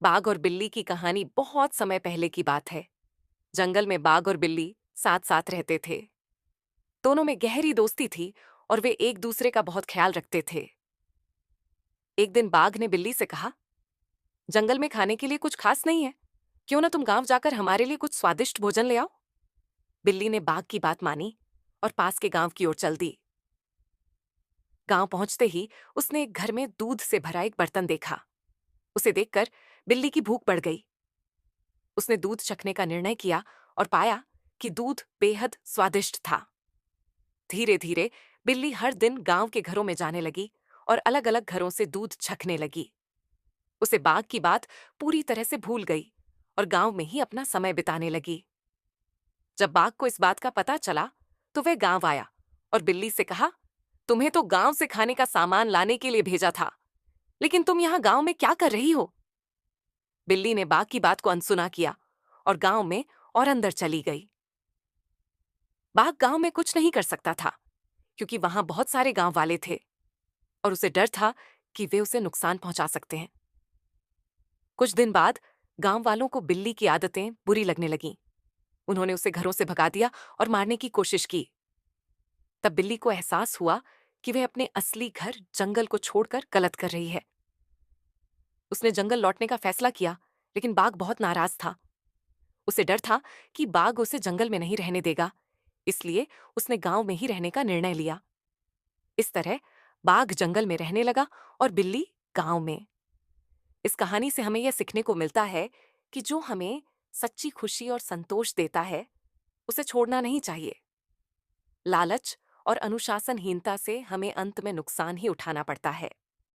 बाघ और बिल्ली की कहानी बहुत समय पहले की बात है। जंगल में बाघ और बिल्ली साथ साथ रहते थे। दोनों में गहरी दोस्ती थी और वे एक दूसरे का बहुत ख्याल रखते थे। एक दिन बाघ ने बिल्ली से कहा, जंगल में खाने के लिए कुछ खास नहीं है, क्यों ना तुम गांव जाकर हमारे लिए कुछ स्वादिष्ट भोजन ले आओ। बिल्ली ने बाघ की बात मानी और पास के गांव की ओर चल दी। गांव पहुंचते ही उसने एक घर में दूध से भरा एक बर्तन देखा। उसे देखकर बिल्ली की भूख बढ़ गई। उसने दूध चखने का निर्णय किया और पाया कि दूध बेहद स्वादिष्ट था। धीरे धीरे बिल्ली हर दिन गांव के घरों में जाने लगी और अलग अलग घरों से दूध छकने लगी। उसे बाघ की बात पूरी तरह से भूल गई और गांव में ही अपना समय बिताने लगी। जब बाघ को इस बात का पता चला तो वह गांव आया और बिल्ली से कहा, तुम्हें तो गांव से खाने का सामान लाने के लिए भेजा था, लेकिन तुम यहां गांव में क्या कर रही हो। बिल्ली ने बाघ की बात को अनसुना किया और गांव में और अंदर चली गई। बाघ गांव में कुछ नहीं कर सकता था, क्योंकि वहां बहुत सारे गांव वाले थे और उसे डर था कि वे उसे नुकसान पहुंचा सकते हैं। कुछ दिन बाद गांव वालों को बिल्ली की आदतें बुरी लगने लगीं। उन्होंने उसे घरों से भगा दिया और मारने की कोशिश की। तब बिल्ली को एहसास हुआ कि वह अपने असली घर जंगल को छोड़कर गलत कर रही है। उसने जंगल लौटने का फैसला किया, लेकिन बाघ बहुत नाराज था। उसे डर था कि बाघ उसे जंगल में नहीं रहने देगा, इसलिए उसने गांव में ही रहने का निर्णय लिया। इस तरह बाघ जंगल में रहने लगा और बिल्ली गांव में। इस कहानी से हमें यह सीखने को मिलता है कि जो हमें सच्ची खुशी और संतोष देता है, उसे छोड़ना नहीं चाहिए। लालच और अनुशासनहीनता से हमें अंत में नुकसान ही उठाना पड़ता है।